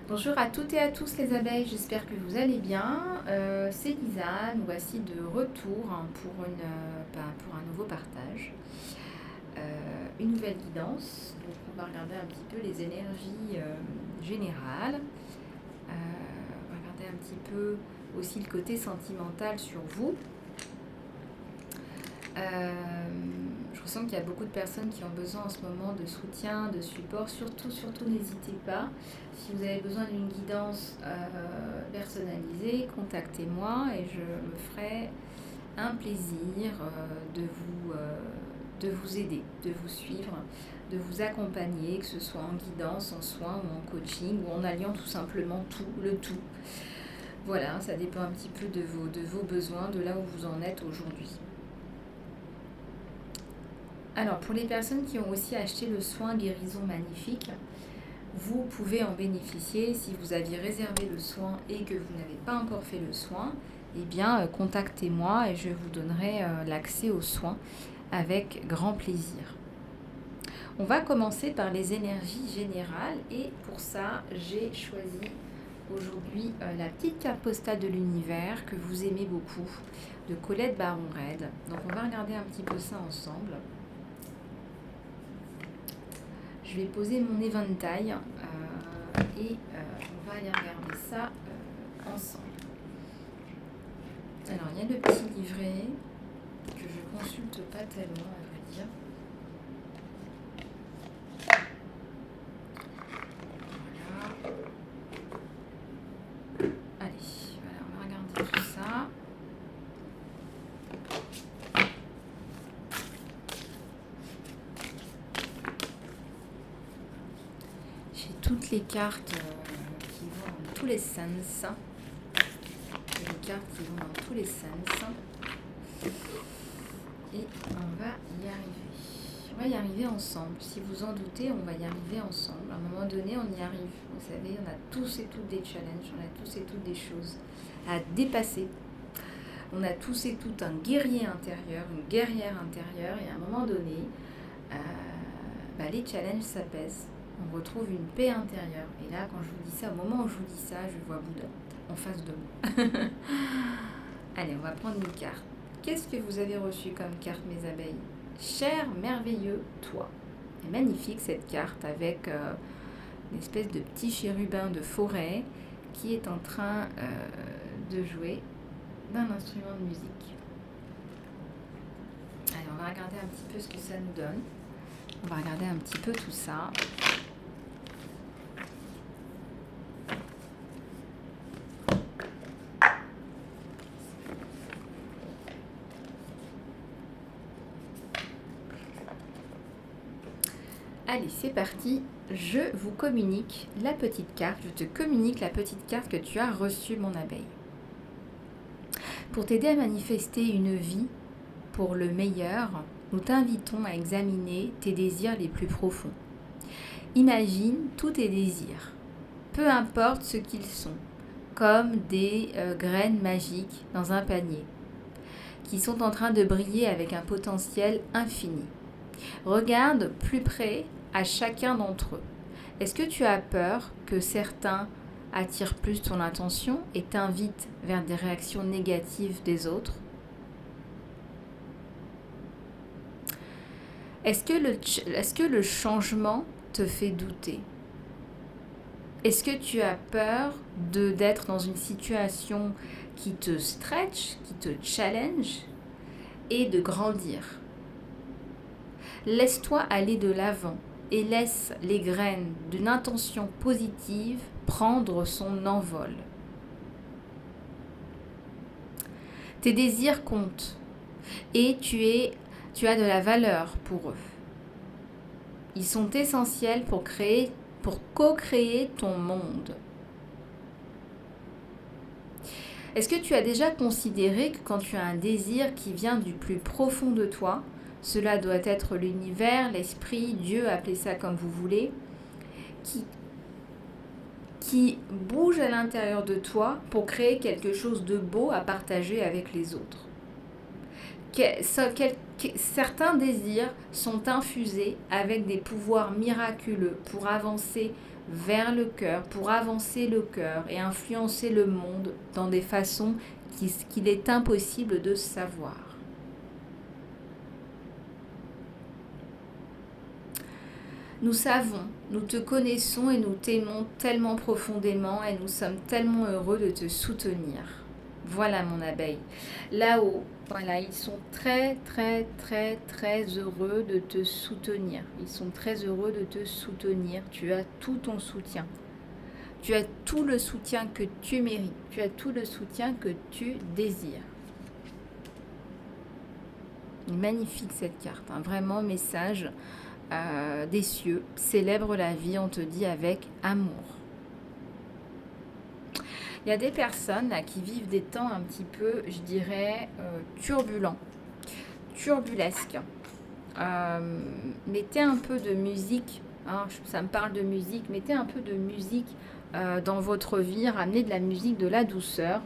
Bonjour à toutes et à tous les abeilles, j'espère que vous allez bien. C'est Lisa, nous voici de retour pour un nouveau partage, une nouvelle guidance. Donc on va regarder un petit peu les énergies générales, on va regarder un petit peu aussi le côté sentimental sur vous. Je ressens qu'il y a beaucoup de personnes qui ont besoin en ce moment de soutien, de support. Surtout, n'hésitez pas. Si vous avez besoin d'une guidance personnalisée, contactez-moi et je me ferai un plaisir de vous aider, de vous suivre, de vous accompagner, que ce soit en guidance, en soins ou en coaching ou en alliant tout simplement le tout. Voilà, ça dépend un petit peu de vos besoins, de là où vous en êtes aujourd'hui. Alors, pour les personnes qui ont aussi acheté le soin guérison magnifique, vous pouvez en bénéficier si vous aviez réservé le soin et que vous n'avez pas encore fait le soin. Eh bien, contactez-moi et je vous donnerai l'accès aux soins avec grand plaisir. On va commencer par les énergies générales et pour ça, j'ai choisi aujourd'hui la petite carte postale de l'univers que vous aimez beaucoup, de Colette Baron-Red. Donc, on va regarder un petit peu ça ensemble. Je vais poser mon éventail et on va aller regarder ça ensemble. Alors, il y a le petit livret que je consulte pas tellement, à vrai dire. Voilà. Allez, voilà, on va regarder tout ça. J'ai toutes les cartes qui vont dans tous les sens. Les cartes qui vont dans tous les sens. Et on va y arriver. On va y arriver ensemble. Si vous en doutez, on va y arriver ensemble. À un moment donné, on y arrive. Vous savez, on a tous et toutes des challenges, on a tous et toutes des choses à dépasser. On a tous et toutes un guerrier intérieur, une guerrière intérieure. Et à un moment donné, les challenges s'apaisent. On retrouve une paix intérieure. Et là, quand je vous dis ça, au moment où je vous dis ça, je vois Bouddha en face de moi. Allez, on va prendre une carte. Qu'est-ce que vous avez reçu comme carte, mes abeilles? Cher, merveilleux, toi. C'est magnifique cette carte avec une espèce de petit chérubin de forêt qui est en train de jouer d'un instrument de musique. Allez, on va regarder un petit peu ce que ça nous donne. On va regarder un petit peu tout ça. Allez, c'est parti. Je vous communique la petite carte. Je te communique la petite carte que tu as reçue, mon abeille. Pour t'aider à manifester une vie pour le meilleur, nous t'invitons à examiner tes désirs les plus profonds. Imagine tous tes désirs, peu importe ce qu'ils sont, comme des graines magiques dans un panier, qui sont en train de briller avec un potentiel infini. Regarde plus près à chacun d'entre eux. Est-ce que tu as peur que certains attirent plus ton attention et t'invitent vers des réactions négatives des autres? Est-ce que le changement te fait douter? Est-ce que tu as peur d'être dans une situation qui te stretch, qui te challenge et de grandir? Laisse-toi aller de l'avant et laisse les graines d'une intention positive prendre son envol. Tes désirs comptent et tu as de la valeur pour eux. Ils sont essentiels pour co-créer ton monde. Est-ce que tu as déjà considéré que quand tu as un désir qui vient du plus profond de toi, cela doit être l'univers, l'esprit, Dieu, appelez ça comme vous voulez, qui bouge à l'intérieur de toi pour créer quelque chose de beau à partager avec les autres? Certains désirs sont infusés avec des pouvoirs miraculeux pour avancer vers le cœur pour avancer le cœur et influencer le monde dans des façons qu'il est impossible de savoir. Nous savons, nous te connaissons et nous t'aimons tellement profondément et nous sommes tellement heureux de te soutenir. Voilà mon abeille. Là-haut, voilà, ils sont très, très, très, très heureux de te soutenir. Ils sont très heureux de te soutenir. Tu as tout ton soutien. Tu as tout le soutien que tu mérites. Tu as tout le soutien que tu désires. Magnifique cette carte, hein. Vraiment message des cieux. Célèbre la vie, on te dit, avec amour. Il y a des personnes là, qui vivent des temps un petit peu, je dirais, turbulents, turbulesques. Mettez un peu de musique, hein, ça me parle de musique, mettez un peu de musique dans votre vie, ramenez de la musique, de la douceur.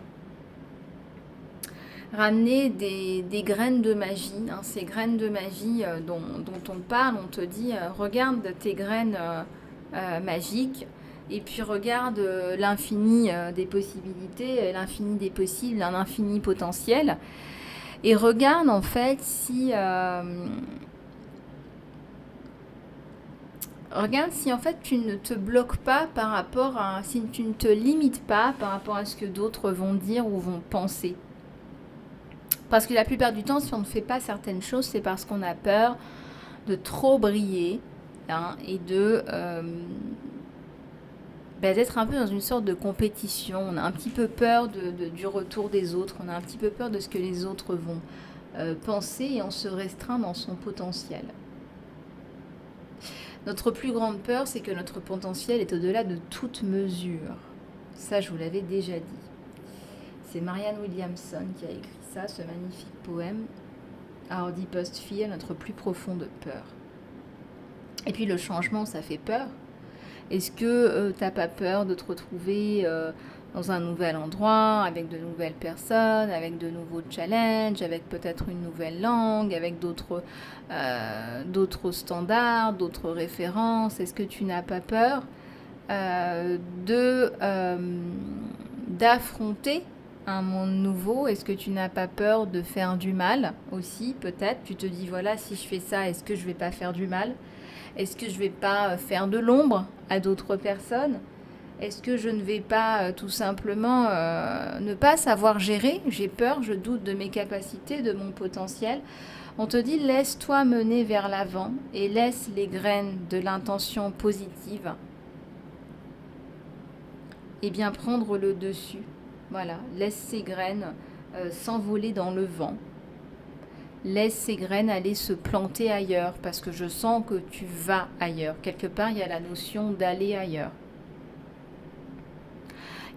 Ramenez des graines de magie, hein, ces graines de magie dont on parle, on te dit, regarde tes graines magiques, et puis regarde l'infini des possibilités, l'infini des possibles, l'infini potentiel, et regarde en fait si... regarde si en fait tu ne te bloques pas par rapport à... si tu ne te limites pas par rapport à ce que d'autres vont dire ou vont penser. Parce que la plupart du temps, si on ne fait pas certaines choses, c'est parce qu'on a peur de trop briller, hein, et d'être un peu dans une sorte de compétition. On a un petit peu peur du retour des autres, on a un petit peu peur de ce que les autres vont penser et on se restreint dans son potentiel. Notre plus grande peur, c'est que notre potentiel est au-delà de toute mesure. Ça, je vous l'avais déjà dit. C'est Marianne Williamson qui a écrit ça, ce magnifique poème. Our deepest fear, notre plus profonde peur. Et puis le changement, ça fait peur. Est-ce que tu n'as pas peur de te retrouver dans un nouvel endroit, avec de nouvelles personnes, avec de nouveaux challenges, avec peut-être une nouvelle langue, avec d'autres standards, d'autres références? Est-ce que tu n'as pas peur d'affronter un monde nouveau? Est-ce que tu n'as pas peur de faire du mal aussi? Peut-être tu te dis, voilà, si je fais ça, est-ce que je ne vais pas faire du mal? Est-ce que je ne vais pas faire de l'ombre à d'autres personnes? Est-ce que je ne vais pas tout simplement ne pas savoir gérer? J'ai peur, je doute de mes capacités, de mon potentiel. On te dit, laisse-toi mener vers l'avant et laisse les graines de l'intention positive bien prendre le dessus. Voilà, laisse ces graines s'envoler dans le vent. Laisse ces graines aller se planter ailleurs, parce que je sens que tu vas ailleurs. Quelque part, il y a la notion d'aller ailleurs.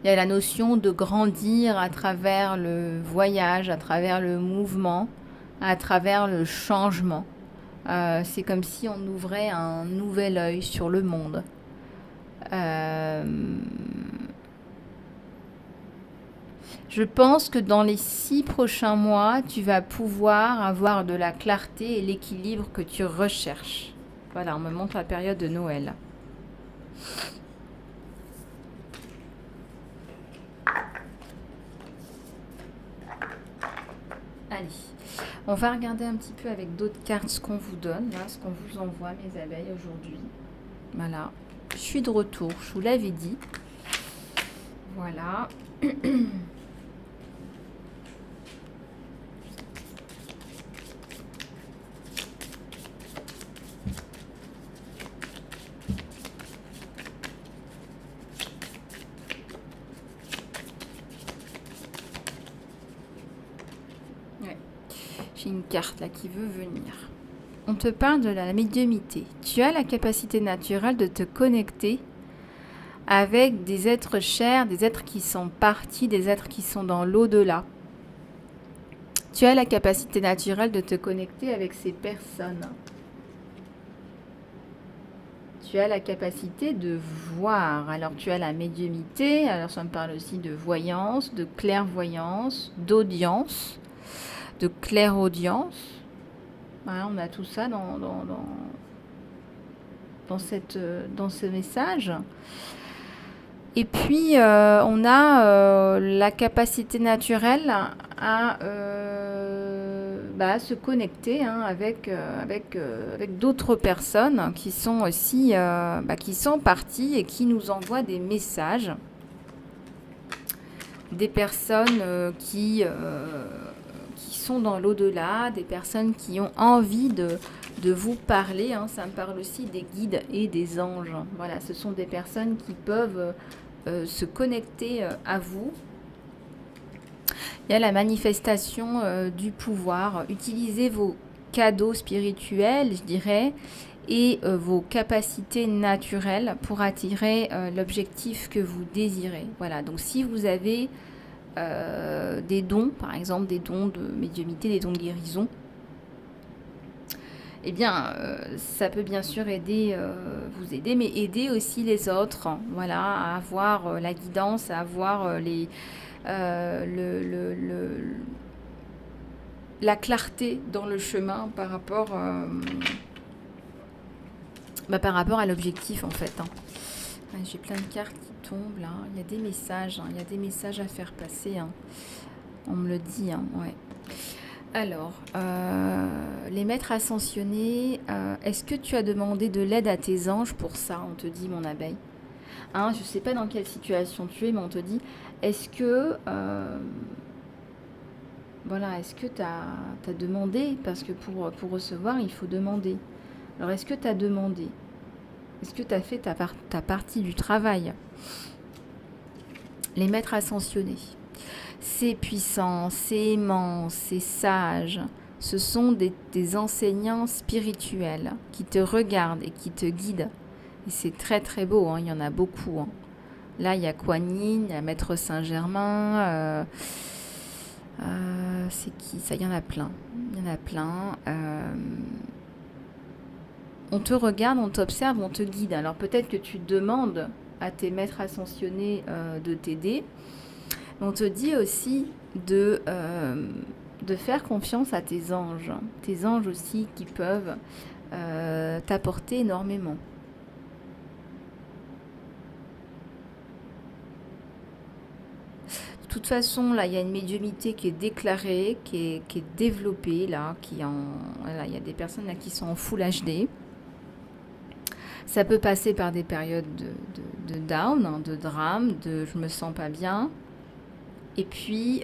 Il y a la notion de grandir à travers le voyage, à travers le mouvement, à travers le changement. C'est comme si on ouvrait un nouvel œil sur le monde. Je pense que dans les 6 prochains mois, tu vas pouvoir avoir de la clarté et l'équilibre que tu recherches. Voilà, on me montre la période de Noël. Allez, on va regarder un petit peu avec d'autres cartes ce qu'on vous donne, là, ce qu'on vous envoie, mes abeilles, aujourd'hui. Voilà, je suis de retour, je vous l'avais dit. Voilà. J'ai une carte là qui veut venir. On te parle de la médiumnité. Tu as la capacité naturelle de te connecter avec des êtres chers, des êtres qui sont partis, des êtres qui sont dans l'au-delà. Tu as la capacité naturelle de te connecter avec ces personnes. Tu as la capacité de voir. Alors tu as la médiumnité, alors ça me parle aussi de voyance, de clairvoyance, d'audience, de clairaudience. Voilà, on a tout ça dans dans ce message. Et puis, on a la capacité naturelle à se connecter avec d'autres personnes qui sont aussi qui sont parties et qui nous envoient des messages. Des personnes qui sont dans l'au-delà, des personnes qui ont envie de vous parler. Ça me parle aussi des guides et des anges. Voilà, ce sont des personnes qui peuvent se connecter à vous. Il y a la manifestation du pouvoir. Utilisez vos cadeaux spirituels, je dirais, et vos capacités naturelles pour attirer l'objectif que vous désirez. Voilà, donc si vous avez des dons, par exemple des dons de médiumnité, des dons de guérison, eh bien, ça peut bien sûr aider, vous aider, mais aider aussi les autres, voilà, à avoir la guidance, à avoir la clarté dans le chemin par rapport à l'objectif, en fait. J'ai plein de cartes qui tombent, là. Il y a des messages, il y a des messages à faire passer. On me le dit, ouais. Alors, les maîtres ascensionnés, est-ce que tu as demandé de l'aide à tes anges pour ça? On te dit, mon abeille. Je ne sais pas dans quelle situation tu es, mais on te dit, est-ce que est-ce que tu as demandé? Parce que pour recevoir, il faut demander. Alors, est-ce que tu as demandé? Est-ce que tu as fait ta partie du travail? Les maîtres ascensionnés, c'est puissant, c'est aimant, c'est sage. Ce sont des enseignants spirituels qui te regardent et qui te guident. Et c'est très très beau, il y en a beaucoup. Là, il y a Kuan Yin, il y a Maître Saint-Germain. C'est qui ça? Il y en a plein. Il y en a plein. On te regarde, on t'observe, on te guide. Alors peut-être que tu demandes à tes maîtres ascensionnés de t'aider. On te dit aussi de faire confiance à tes anges. Tes anges aussi qui peuvent t'apporter énormément. De toute façon, là, il y a une médiumnité qui est déclarée, qui est développée, là, il y a des personnes là qui sont en full HD. Ça peut passer par des périodes de down, de drame, de je me sens pas bien. Et puis,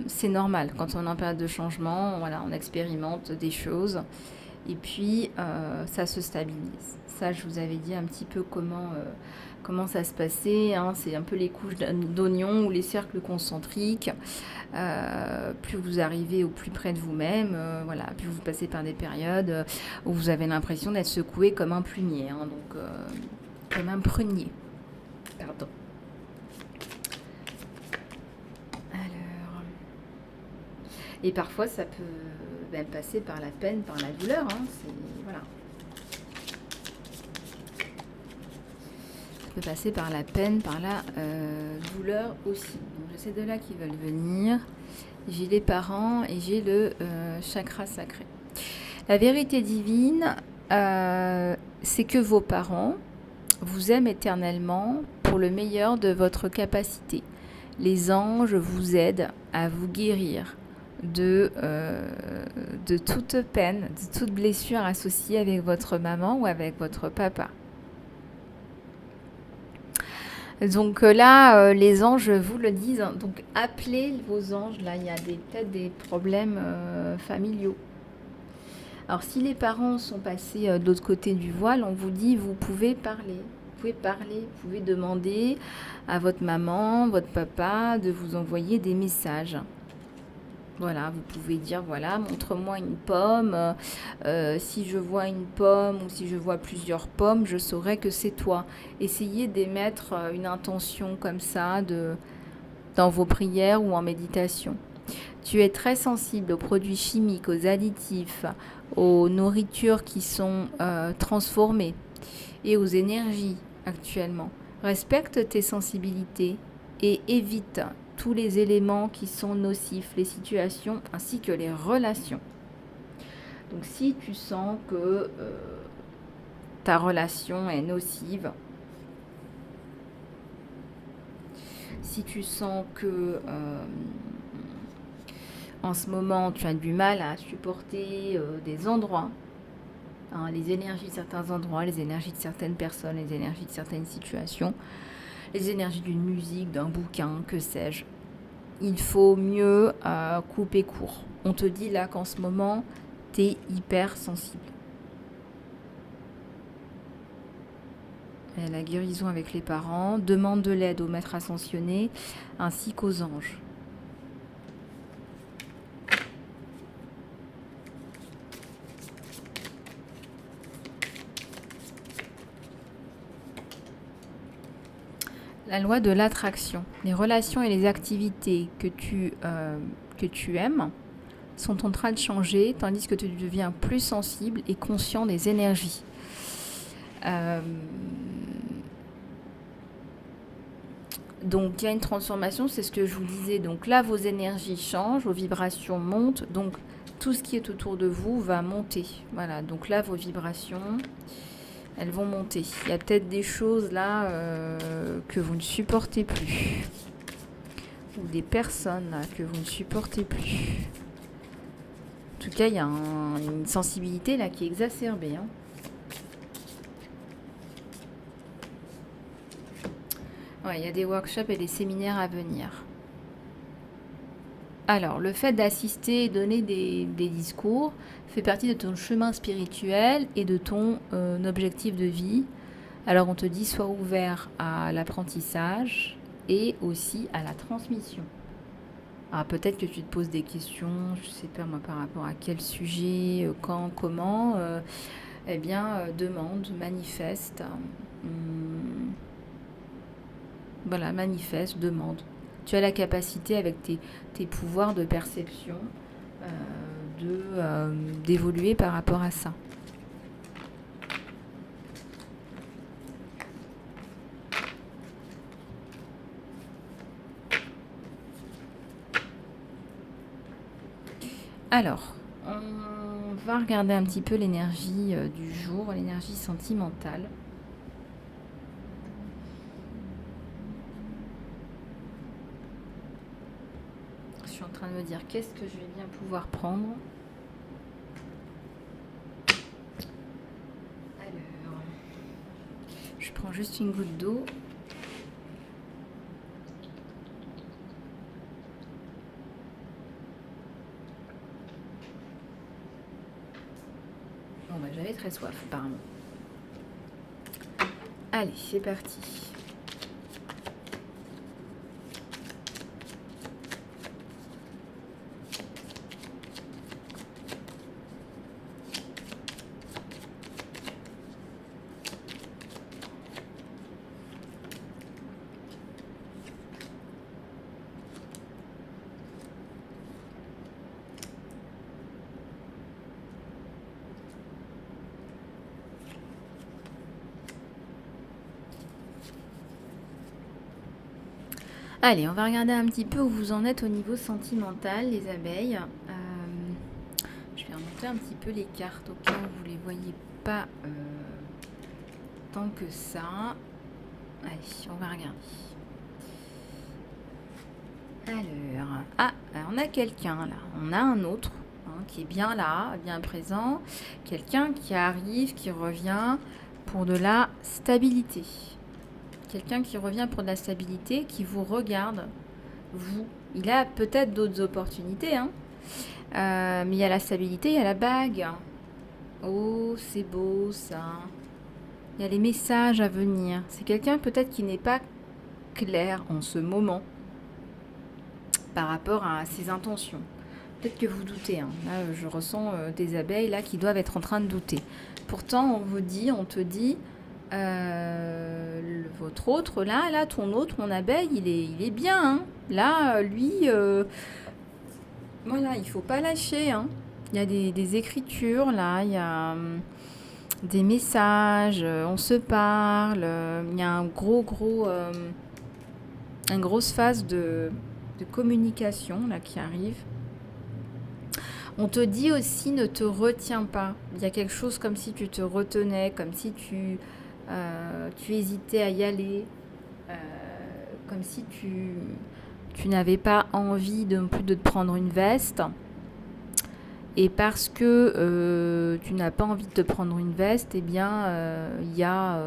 c'est normal. Quand on est en période de changement, voilà, on expérimente des choses. Et puis, ça se stabilise. Ça, je vous avais dit un petit peu comment ça se passait. C'est un peu les couches d'oignons ou les cercles concentriques. Plus vous arrivez au plus près de vous-même, plus vous passez par des périodes où vous avez l'impression d'être secoué comme un plumier. Comme un prunier. Pardon. Alors. Et parfois, ça peut même passer par la peine, par la douleur. Voilà. Ça peut passer par la peine, par la douleur aussi. Donc, je sais de là qui veulent venir. J'ai les parents et j'ai le chakra sacré. La vérité divine, c'est que vos parents vous aiment éternellement pour le meilleur de votre capacité. Les anges vous aident à vous guérir de toute peine, de toute blessure associée avec votre maman ou avec votre papa. Donc là, les anges vous le disent. Donc appelez vos anges. Là, il y a peut-être des problèmes familiaux. Alors si les parents sont passés de l'autre côté du voile, on vous dit vous pouvez parler. Vous pouvez demander à votre maman, votre papa de vous envoyer des messages. Voilà, vous pouvez dire, voilà, montre-moi une pomme. Si je vois une pomme ou si je vois plusieurs pommes, je saurai que c'est toi. Essayez d'émettre une intention comme ça dans vos prières ou en méditation. Tu es très sensible aux produits chimiques, aux additifs, aux nourritures qui sont transformées et aux énergies actuellement. Respecte tes sensibilités et évite tous les éléments qui sont nocifs, les situations ainsi que les relations. Donc si tu sens que ta relation est nocive. Si tu sens que en ce moment tu as du mal à supporter des endroits, hein, les énergies de certains endroits, les énergies de certaines personnes, les énergies de certaines situations, les énergies d'une musique, d'un bouquin, que sais-je, il faut mieux couper court. On te dit là qu'en ce moment, tu es hyper sensible. Et la guérison avec les parents, demande de l'aide au maître ascensionné ainsi qu'aux anges. La loi de l'attraction. Les relations et les activités que tu aimes sont en train de changer, tandis que tu deviens plus sensible et conscient des énergies. Donc il y a une transformation, c'est ce que je vous disais. Donc là, vos énergies changent, vos vibrations montent, donc tout ce qui est autour de vous va monter. Voilà, donc là, vos vibrations, elles vont monter. Il y a peut-être des choses là que vous ne supportez plus. Ou des personnes là, que vous ne supportez plus. En tout cas, il y a une sensibilité là qui est exacerbée. Hein. Ouais, il y a des workshops et des séminaires à venir. Alors, le fait d'assister et donner des discours fait partie de ton chemin spirituel et de ton objectif de vie. Alors, on te dit, sois ouvert à l'apprentissage et aussi à la transmission. Alors, peut-être que tu te poses des questions, je ne sais pas moi, par rapport à quel sujet, quand, comment. Eh bien, demande, manifeste. Voilà, manifeste, demande. Tu as la capacité, avec tes pouvoirs de perception, d'évoluer par rapport à ça. Alors, on va regarder un petit peu l'énergie du jour, l'énergie sentimentale. Je suis en train de me dire qu'est-ce que je vais bien pouvoir prendre. Alors, je prends juste une goutte d'eau. Bon, bah, j'avais très soif apparemment. Allez, c'est parti. Allez, on va regarder un petit peu où vous en êtes au niveau sentimental, les abeilles. Je vais remonter un petit peu les cartes au cas où vous ne les voyez pas tant que ça. Allez, on va regarder. Alors, on a quelqu'un là, on a un autre qui est bien là, bien présent. Quelqu'un qui arrive, qui revient pour de la stabilité. Quelqu'un qui revient pour de la stabilité, qui vous regarde, vous. Il a peut-être d'autres opportunités, hein. Mais il y a la stabilité, il y a la bague. Oh, c'est beau ça. Il y a les messages à venir. C'est quelqu'un peut-être qui n'est pas clair en ce moment par rapport à ses intentions. Peut-être que vous doutez. Hein. Là, je ressens des abeilles là qui doivent être en train de douter. Pourtant, on te dit... votre autre, là, ton autre, mon abeille, il est bien. Hein. Là, lui, voilà, il faut pas lâcher. Hein. Il y a des écritures, là, il y a des messages, on se parle, il y a une grosse phase de communication là qui arrive. On te dit aussi ne te retiens pas. Il y a quelque chose comme si tu te retenais, comme si tu hésitais à y aller, euh, comme si tu n'avais pas envie de plus de te prendre une veste. Et parce que tu n'as pas envie de te prendre une veste, eh bien, il y a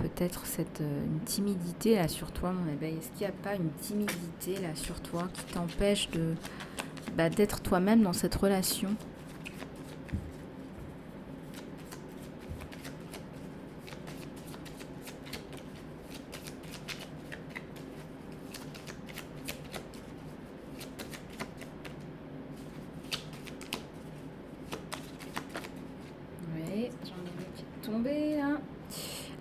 peut-être une timidité là sur toi, mon éveil. Est-ce qu'il n'y a pas une timidité là sur toi qui t'empêche d'être toi-même dans cette relation ? Oui, j'en ai vu qui est tombé là.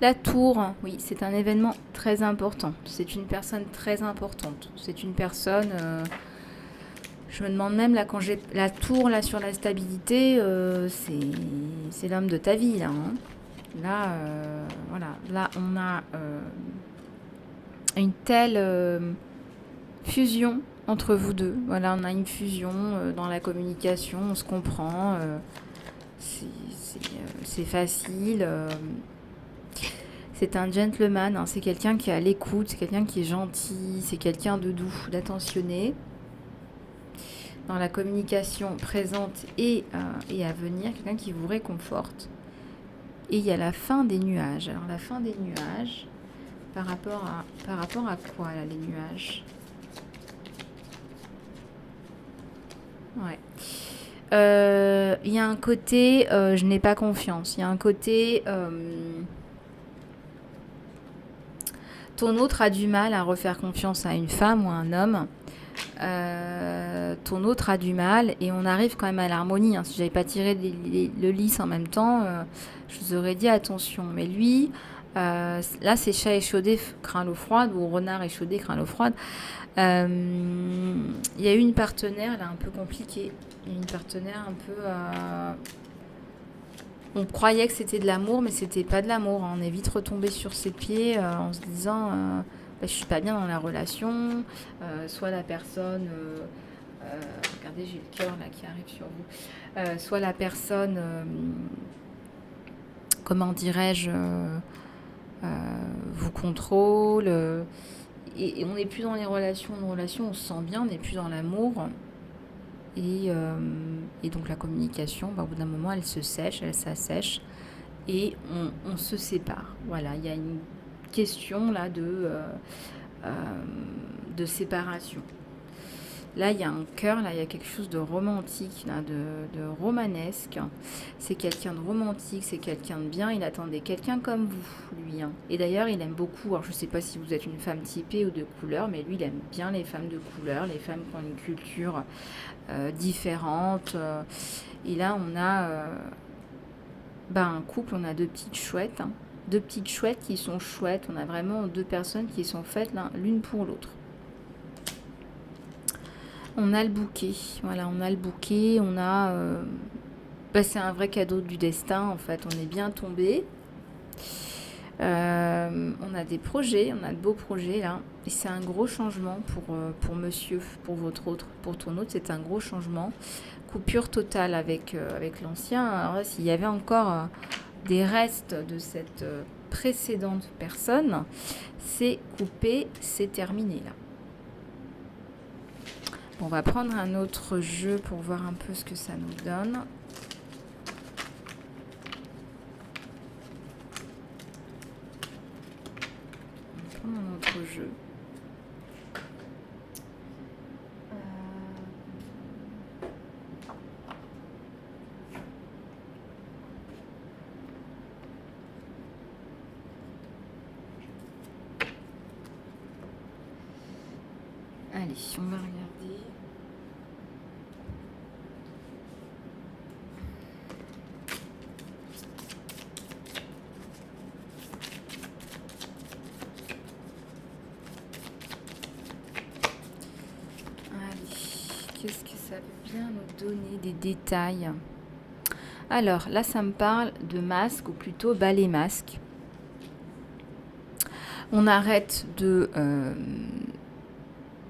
La tour, oui, c'est un événement très important. C'est une personne très importante. C'est une personne... je me demande même, là, quand j'ai la tour là, sur la stabilité, c'est l'homme de ta vie, là. Hein. Là, voilà. Là, on a une telle fusion entre vous deux. Voilà, on a une fusion dans la communication, on se comprend. C'est facile. C'est un gentleman, hein, c'est quelqu'un qui est à l'écoute, c'est quelqu'un qui est gentil, c'est quelqu'un de doux, d'attentionné. Dans la communication présente et à venir, quelqu'un qui vous réconforte. Et il y a la fin des nuages. Alors la fin des nuages, par rapport à quoi là, les nuages ? Ouais. Il y a un côté, je n'ai pas confiance. Il y a un côté... ton autre a du mal à refaire confiance à une femme ou à un homme. Ton autre a du mal et on arrive quand même à l'harmonie. Hein. Si j'avais pas tiré le lys en même temps, je vous aurais dit attention. Mais lui, là c'est chat échaudé craint l'eau froide ou renard échaudé craint l'eau froide. Il y a eu une partenaire là un peu compliquée. Une partenaire un peu... on croyait que c'était de l'amour, mais c'était pas de l'amour. Hein. On est vite retombé sur ses pieds en se disant je suis pas bien dans la relation. Soit la personne, regardez, j'ai le cœur là qui arrive sur vous. Soit la personne, comment dirais-je, vous contrôle. Et on n'est plus dans les relations. Une relation, on se sent bien, on n'est plus dans l'amour. Et donc la communication, au bout d'un moment, elle se sèche, elle s'assèche et on se sépare. Voilà, il y a une question là de séparation. Là, il y a un cœur, là, il y a quelque chose de romantique, là, de romanesque. C'est quelqu'un de romantique, c'est quelqu'un de bien. Il attendait quelqu'un comme vous, lui. Hein. Et d'ailleurs, il aime beaucoup, alors je ne sais pas si vous êtes une femme typée ou de couleur, mais lui, il aime bien les femmes de couleur, les femmes qui ont une culture différente. Et là, on a un couple, on a deux petites chouettes. Hein. Deux petites chouettes qui sont chouettes. On a vraiment deux personnes qui sont faites l'une pour l'autre. On a le bouquet, voilà, on a le bouquet, on a... c'est un vrai cadeau du destin, en fait, on est bien tombé. On a des projets, on a de beaux projets, là. Et c'est un gros changement pour monsieur, pour ton autre, c'est un gros changement. Coupure totale avec l'ancien. Alors là, s'il y avait encore des restes de cette précédente personne, c'est coupé, c'est terminé, là. On va prendre un autre jeu pour voir un peu ce que ça nous donne. On va prendre un autre jeu. Allez, on va regarder. Qu'est-ce que ça veut bien nous donner des détails ? Alors, là, ça me parle de masque, ou plutôt balai masque. On arrête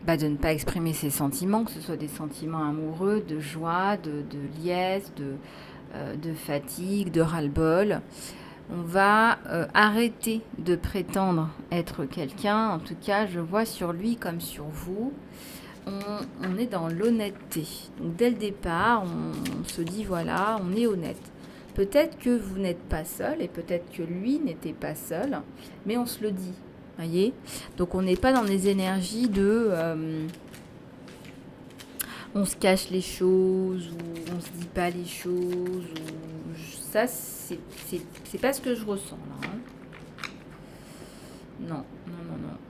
de ne pas exprimer ses sentiments, que ce soit des sentiments amoureux, de joie, de liesse, de fatigue, de ras-le-bol. On va arrêter de prétendre être quelqu'un. En tout cas, je vois sur lui comme sur vous. On est dans l'honnêteté. Donc dès le départ, on se dit voilà, on est honnête. Peut-être que vous n'êtes pas seul et peut-être que lui n'était pas seul, mais on se le dit. Voyez. Donc on n'est pas dans des énergies de on se cache les choses ou on se dit pas les choses. Ça, c'est pas ce que je ressens là. Hein. Non.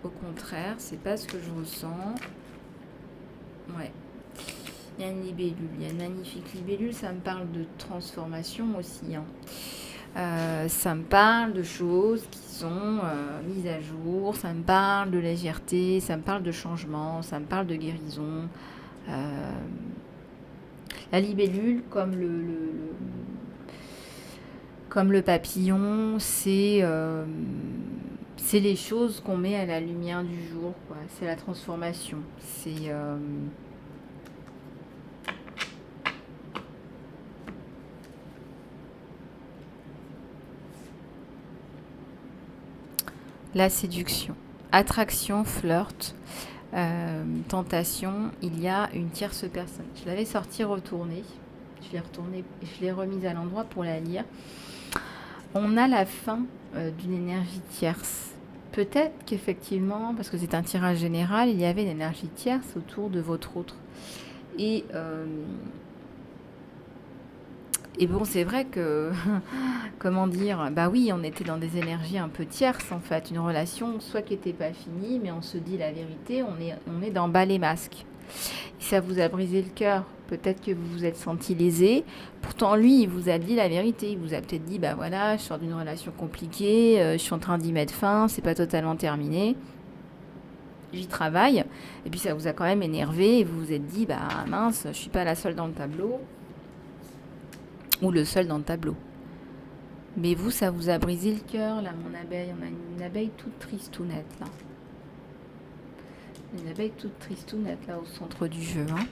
Au contraire, c'est pas ce que je ressens. Ouais. Il y a une libellule, il y a une magnifique libellule. Ça me parle de transformation aussi. Hein. Ça me parle de choses qui sont mises à jour. Ça me parle de légèreté. Ça me parle de changement. Ça me parle de guérison. La libellule, comme le papillon, c'est les choses qu'on met à la lumière du jour, quoi. C'est la transformation. C'est la séduction, attraction, flirt, tentation. Il y a une tierce personne. Je l'avais sortie retournée. Je l'ai retournée, je l'ai remise à l'endroit pour la lire. On a la fin d'une énergie tierce. Peut-être qu'effectivement, parce que c'est un tirage général, il y avait une énergie tierce autour de votre autre. Et bon, c'est vrai que, comment dire, bah oui, on était dans des énergies un peu tierces en fait. Une relation soit qui n'était pas finie, mais on se dit la vérité, on est dans bas les masques. Et ça vous a brisé le cœur. Peut-être que vous vous êtes senti lésé. Pourtant, lui, il vous a dit la vérité. Il vous a peut-être dit, bah voilà, je sors d'une relation compliquée, je suis en train d'y mettre fin, c'est pas totalement terminé. J'y travaille. Et puis ça vous a quand même énervé et vous vous êtes dit, bah mince, je suis pas la seule dans le tableau. Ou le seul dans le tableau. Mais vous, ça vous a brisé le cœur, là, mon abeille. On a une abeille toute tristounette, là. Une abeille toute tristounette, là, au centre du jeu, hein.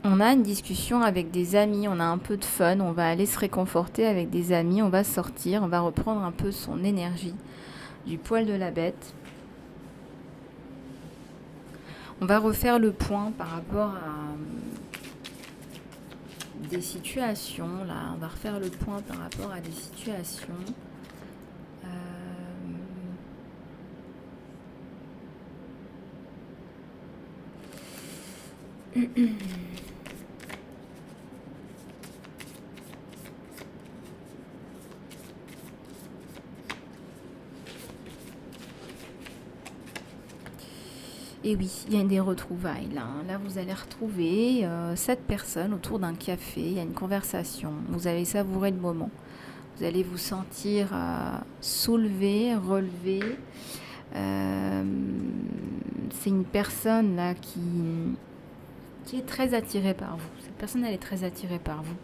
On a une discussion avec des amis, on a un peu de fun, on va aller se réconforter avec des amis, on va sortir, on va reprendre un peu son énergie du poil de la bête. On va refaire le point par rapport à des situations, là, on va refaire le point par rapport à des situations. Et oui, il y a des retrouvailles là. Là, vous allez retrouver 7 personnes autour d'un café. Il y a une conversation. Vous allez savourer le moment. Vous allez vous sentir soulevé, relevé. C'est une personne là qui est très attirée par vous. Cette personne, elle est très attirée par vous.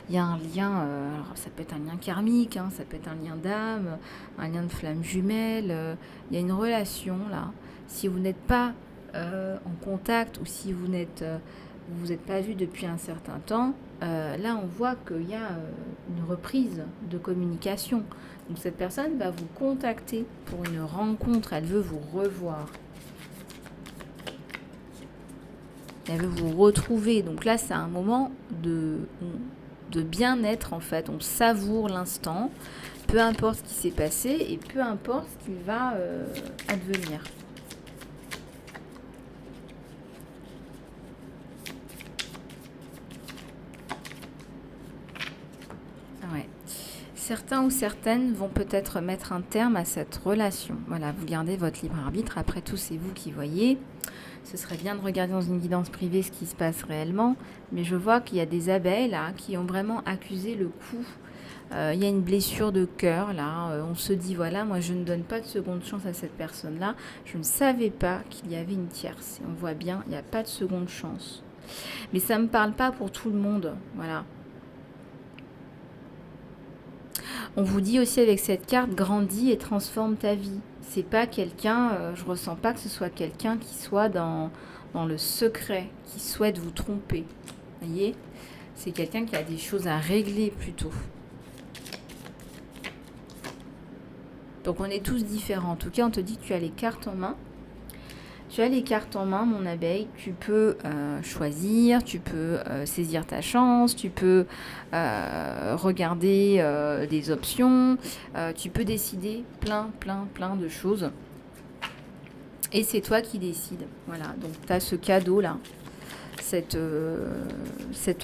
Il y a un lien, alors ça peut être un lien karmique, hein, ça peut être un lien d'âme, un lien de flamme jumelle. Il y a une relation là. Si vous n'êtes pas en contact ou si vous vous êtes pas vu depuis un certain temps, là on voit qu'il y a une reprise de communication. Donc cette personne va vous contacter pour une rencontre, elle veut vous revoir. Elle veut vous retrouver. Donc là c'est un moment de bien-être en fait. On savoure l'instant, peu importe ce qui s'est passé et peu importe ce qui va advenir. Certains ou certaines vont peut-être mettre un terme à cette relation. Voilà, vous gardez votre libre arbitre. Après tout, c'est vous qui voyez. Ce serait bien de regarder dans une guidance privée ce qui se passe réellement. Mais je vois qu'il y a des abeilles là qui ont vraiment accusé le coup. Il y a une blessure de cœur là. On se dit voilà, moi je ne donne pas de seconde chance à cette personne-là. Je ne savais pas qu'il y avait une tierce. Et on voit bien, il n'y a pas de seconde chance. Mais ça ne me parle pas pour tout le monde. Voilà. On vous dit aussi avec cette carte, grandis et transforme ta vie. C'est pas quelqu'un, je ressens pas que ce soit quelqu'un qui soit dans le secret, qui souhaite vous tromper. Vous voyez? C'est quelqu'un qui a des choses à régler plutôt. Donc on est tous différents. En tout cas, on te dit que tu as les cartes en main. Tu as les cartes en main, mon abeille. Tu peux choisir, tu peux saisir ta chance, tu peux regarder des options, tu peux décider plein de choses. Et c'est toi qui décides. Voilà, donc tu as ce cadeau-là, cette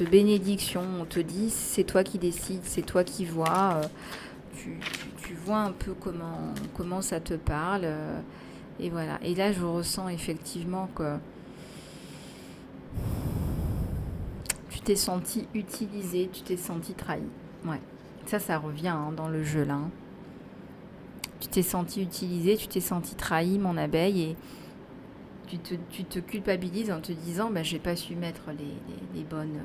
bénédiction. On te dit, c'est toi qui décides, c'est toi qui vois. Tu vois un peu comment ça te parle. Et voilà. Et là, je ressens effectivement que tu t'es senti utilisé, tu t'es senti trahi. Ouais. Ça revient dans le jeu, là. Tu t'es senti utilisé, tu t'es senti trahi, mon abeille, et tu te culpabilises en te disant, bah, j'ai pas su mettre les bonnes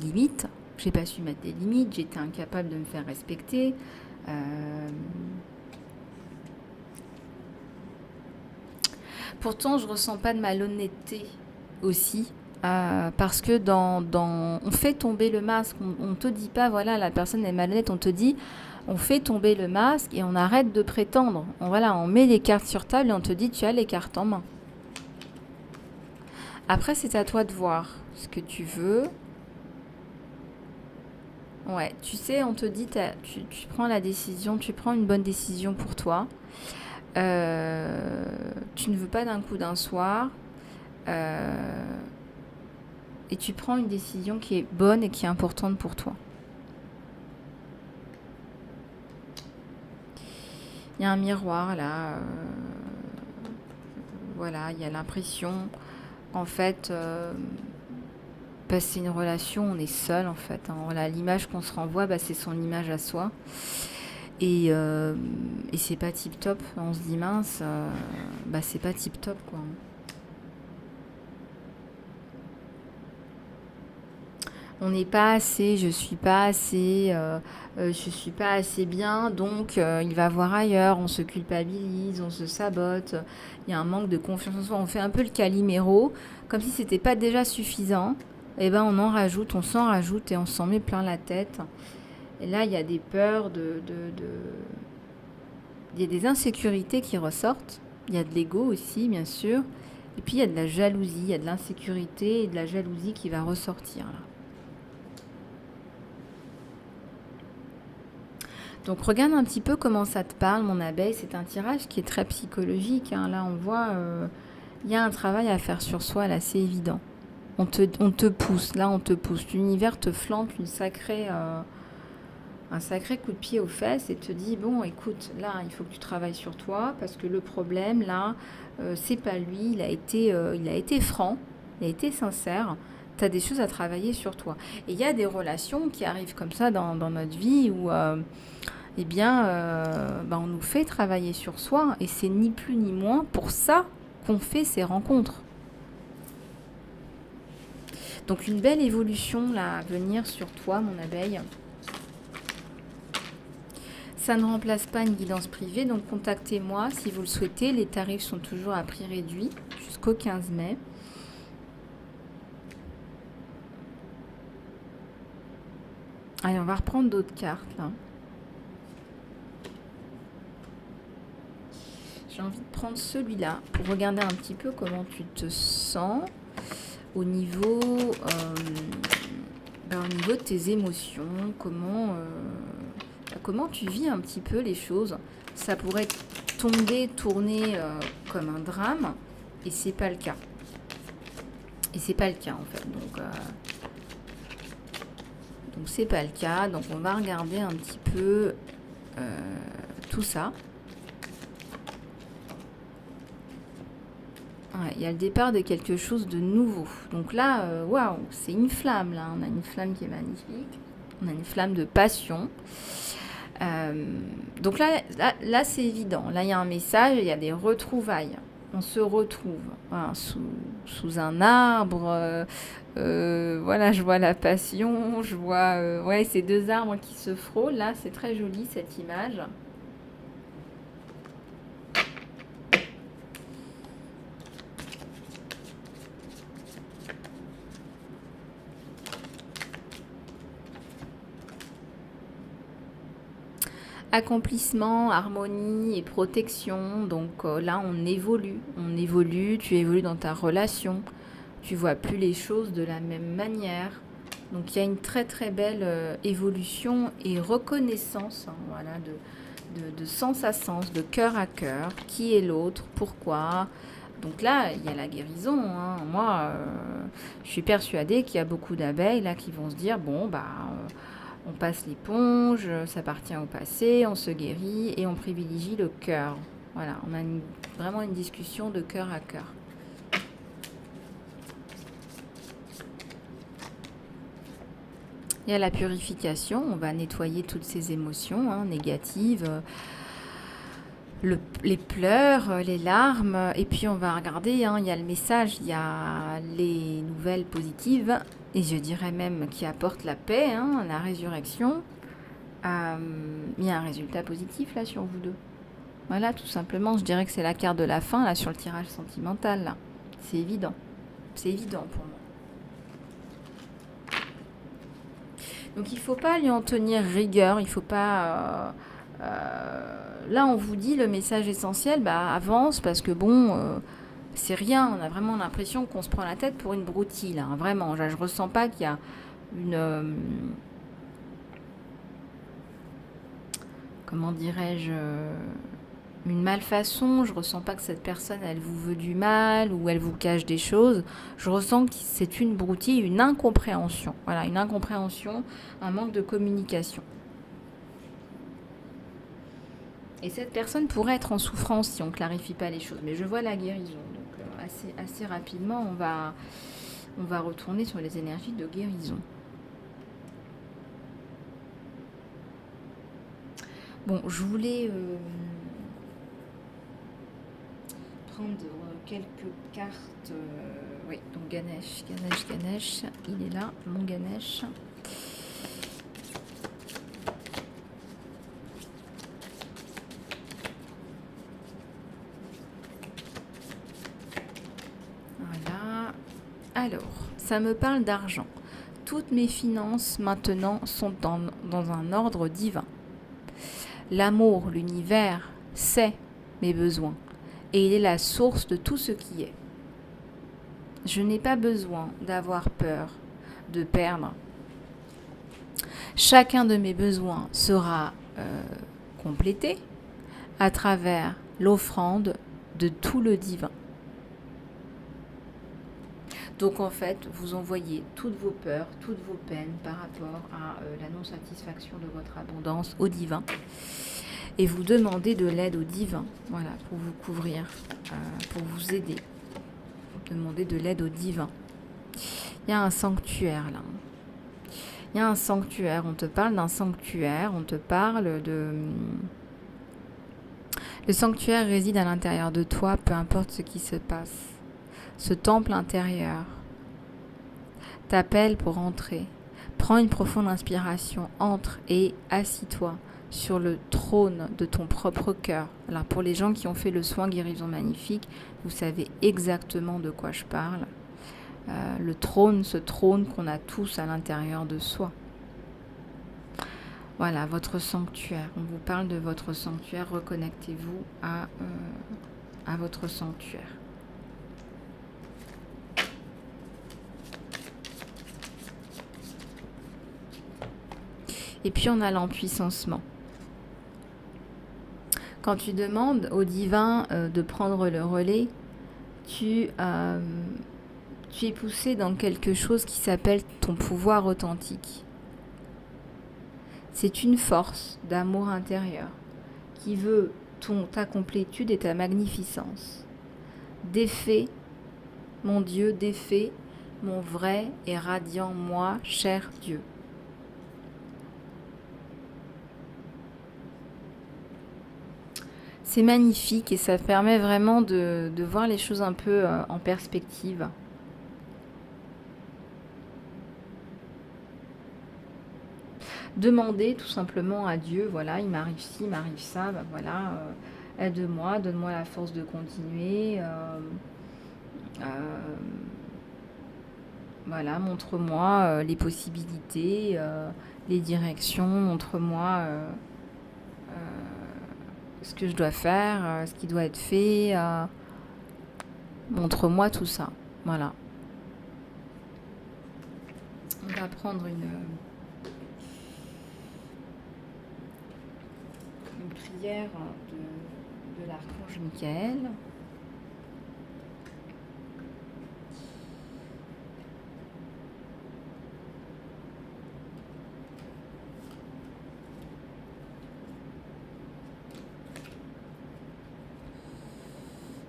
limites. J'ai pas su mettre des limites, j'étais incapable de me faire respecter. Pourtant, je ressens pas de malhonnêteté aussi, parce que on fait tomber le masque. On te dit pas, voilà, la personne est malhonnête. On te dit, on fait tomber le masque et on arrête de prétendre. On met les cartes sur table et on te dit, tu as les cartes en main. Après, c'est à toi de voir ce que tu veux. Ouais, tu sais, on te dit, tu prends la décision, tu prends une bonne décision pour toi. Tu ne veux pas d'un coup d'un soir. Et tu prends une décision qui est bonne et qui est importante pour toi. Il y a un miroir là. Voilà, il y a l'impression, en fait, c'est une relation, on est seul en fait. Voilà, l'image qu'on se renvoie, c'est son image à soi. Et c'est pas tip top. On se dit mince, c'est pas tip top quoi. On n'est pas assez, je suis pas assez, je suis pas assez bien, donc il va voir ailleurs, on se culpabilise, on se sabote, il y a un manque de confiance en soi, on fait un peu le Calimero, comme si c'était pas déjà suffisant, et ben on en rajoute, on s'en rajoute et on s'en met plein la tête. Et là il y a des peurs, il y a des insécurités qui ressortent, il y a de l'ego aussi bien sûr, et puis il y a de la jalousie, il y a de l'insécurité et de la jalousie qui va ressortir là. Donc regarde un petit peu comment ça te parle, mon abeille. C'est un tirage qui est très psychologique. Là, on voit, il y a un travail à faire sur soi, là, c'est évident. On te pousse, là, on te pousse. L'univers te flanque un sacré coup de pied aux fesses et te dit, bon, écoute, là, il faut que tu travailles sur toi parce que le problème, là, c'est pas lui. Il a été franc, il a été sincère. Tu as des choses à travailler sur toi. Et il y a des relations qui arrivent comme ça dans notre vie où... on nous fait travailler sur soi et c'est ni plus ni moins pour ça qu'on fait ces rencontres. Donc une belle évolution là à venir sur toi, mon abeille. Ça ne remplace pas une guidance privée, donc contactez-moi si vous le souhaitez. Les tarifs sont toujours à prix réduit jusqu'au 15 mai. Allez, on va reprendre d'autres cartes là. J'ai envie de prendre celui-là pour regarder un petit peu comment tu te sens au niveau de tes émotions, comment tu vis un petit peu les choses. Ça pourrait tourner comme un drame et c'est pas le cas. Et c'est pas le cas en fait. Donc c'est pas le cas. Donc on va regarder un petit peu tout ça. Ouais, il y a le départ de quelque chose de nouveau. Donc là, waouh, c'est une flamme là. On a une flamme qui est magnifique. On a une flamme de passion. Donc là c'est évident. Là, il y a un message, il y a des retrouvailles. on se retrouve voilà, sous un arbre. Voilà, je vois la passion, je vois ouais, ces deux arbres qui se frôlent. Là, c'est très joli cette image. Accomplissement, harmonie et protection. Donc là, on évolue, tu évolues dans ta relation. Tu vois plus les choses de la même manière. Donc il y a une très très belle évolution et reconnaissance voilà, de sens à sens, de cœur à cœur. Qui est l'autre? Pourquoi? Donc là, il y a la guérison. Moi, je suis persuadée qu'il y a beaucoup d'abeilles là qui vont se dire, bon, bah, on passe l'éponge, ça appartient au passé, on se guérit et on privilégie le cœur. Voilà, on a vraiment une discussion de cœur à cœur. Il y a la purification, on va nettoyer toutes ces émotions négatives, les pleurs, les larmes, et puis on va regarder, il y a le message, il y a les nouvelles positives, et je dirais même qui apportent la paix, la résurrection. Il y a un résultat positif là sur vous deux. Voilà, tout simplement, je dirais que c'est la carte de la fin là sur le tirage sentimental là. C'est évident. C'est évident pour moi. Donc il ne faut pas lui en tenir rigueur, il ne faut pas... là on vous dit le message essentiel, bah avance parce que bon, c'est rien, on a vraiment l'impression qu'on se prend la tête pour une broutille là, vraiment, je ne ressens pas qu'il y a une... comment dirais-je, une malfaçon, je ressens pas que cette personne elle vous veut du mal ou elle vous cache des choses, je ressens que c'est une broutille, une incompréhension, voilà, une incompréhension, un manque de communication. Et cette personne pourrait être en souffrance si on ne clarifie pas les choses, mais je vois la guérison, donc assez rapidement on va retourner sur les énergies de guérison. Bon, je voulais prendre quelques cartes. Oui, donc Ganesh, il est là, mon Ganesh. Voilà. Alors, ça me parle d'argent. Toutes mes finances maintenant sont dans un ordre divin. L'amour, l'univers, sait mes besoins et il est la source de tout ce qui est. Je n'ai pas besoin d'avoir peur de perdre. Chacun de mes besoins sera complété à travers l'offrande de tout le divin. Donc en fait, vous envoyez toutes vos peurs, toutes vos peines par rapport à la non-satisfaction de votre abondance au divin. Et vous demandez de l'aide au divin, voilà, pour vous couvrir, pour vous aider. Vous demandez de l'aide au divin. Il y a un sanctuaire là. Il y a un sanctuaire, on te parle d'un sanctuaire, on te parle de... Le sanctuaire réside à l'intérieur de toi, peu importe ce qui se passe. Ce temple intérieur t'appelle pour entrer. Prends une profonde inspiration, entre et assis-toi sur le trône de ton propre cœur. Alors pour les gens qui ont fait le soin guérison magnifique, vous savez exactement de quoi je parle. Le trône, ce trône qu'on a tous à l'intérieur de soi. Voilà, votre sanctuaire. On vous parle de votre sanctuaire. Reconnectez-vous à votre sanctuaire. Et puis on a l'empuissancement. Quand tu demandes au divin de prendre le relais, tu es poussé dans quelque chose qui s'appelle ton pouvoir authentique. C'est une force d'amour intérieur qui veut ta complétude et ta magnificence. Défais, mon Dieu, défais mon vrai et radiant moi, cher Dieu. C'est magnifique et ça permet vraiment de voir les choses un peu en perspective. Demander tout simplement à Dieu, voilà, il m'arrive ci, il m'arrive ça, bah voilà, aide-moi, donne-moi la force de continuer. Voilà, montre-moi les possibilités, les directions, montre-moi ce que je dois faire, ce qui doit être fait. Montre-moi tout ça. Voilà. On va prendre une prière de l'archange Michael.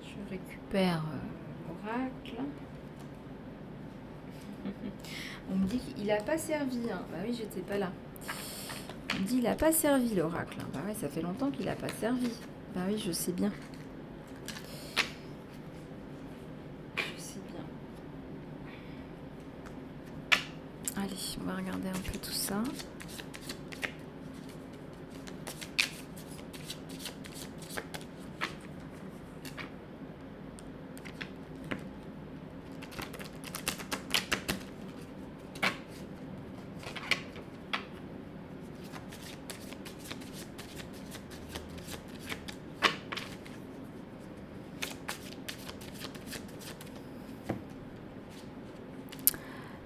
Je récupère l'oracle. On me dit qu'il n'a pas servi. Hein. Bah oui, j'étais pas là. On me dit qu'il n'a pas servi l'oracle. Bah ouais, ça fait longtemps qu'il n'a pas servi. Bah oui, je sais bien. Je sais bien. Allez, on va regarder un peu tout ça.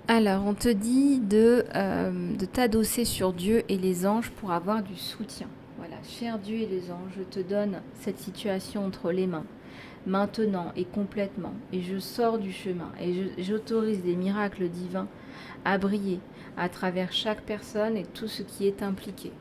Alors, on te dit de t'adosser sur Dieu et les anges pour avoir du soutien. Voilà, cher Dieu et les anges, je te donne cette situation entre les mains, maintenant et complètement. Et je sors du chemin et j'autorise des miracles divins à briller à travers chaque personne et tout ce qui est impliqué.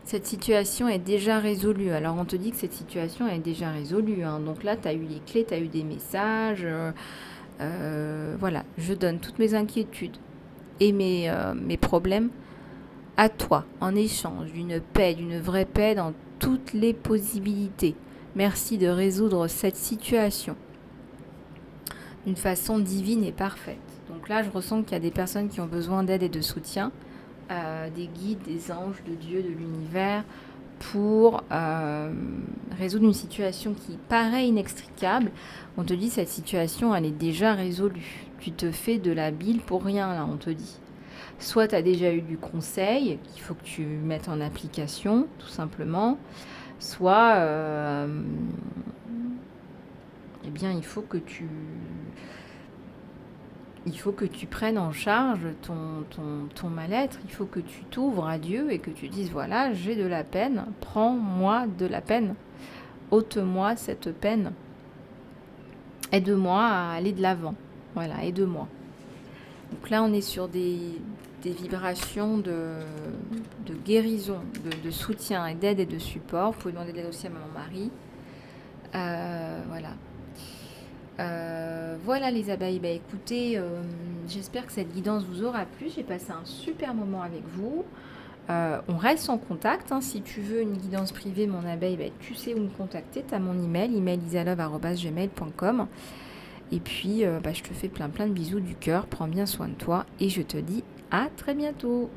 Cette situation est déjà résolue. Alors, on te dit que cette situation est déjà résolue. Hein. Donc là, tu as eu les clés, tu as eu des messages. Voilà, je donne toutes mes inquiétudes et mes problèmes à toi, en échange d'une paix, d'une vraie paix dans toutes les possibilités. Merci de résoudre cette situation d'une façon divine et parfaite. Donc là, je ressens qu'il y a des personnes qui ont besoin d'aide et de soutien. Des guides, des anges, de Dieu, de l'univers, pour résoudre une situation qui paraît inextricable. On te dit cette situation, elle est déjà résolue. Tu te fais de la bile pour rien, là, on te dit. Soit tu as déjà eu du conseil qu'il faut que tu mettes en application, tout simplement. Soit, eh bien, il faut que tu prennes en charge ton mal-être, il faut que tu t'ouvres à Dieu et que tu dises, voilà, j'ai de la peine, prends-moi de la peine, ôte-moi cette peine, aide-moi à aller de l'avant, voilà, aide-moi. Donc là, on est sur des vibrations de guérison, de soutien et d'aide et de support. Vous pouvez demander de l'aide aussi à Maman Marie. Voilà. Voilà les abeilles, bah écoutez, j'espère que cette guidance vous aura plu, j'ai passé un super moment avec vous, on reste en contact, hein. Si tu veux une guidance privée mon abeille, bah, tu sais où me contacter, tu as mon email isalove@gmail.com et puis bah, je te fais plein de bisous du cœur, prends bien soin de toi et je te dis à très bientôt.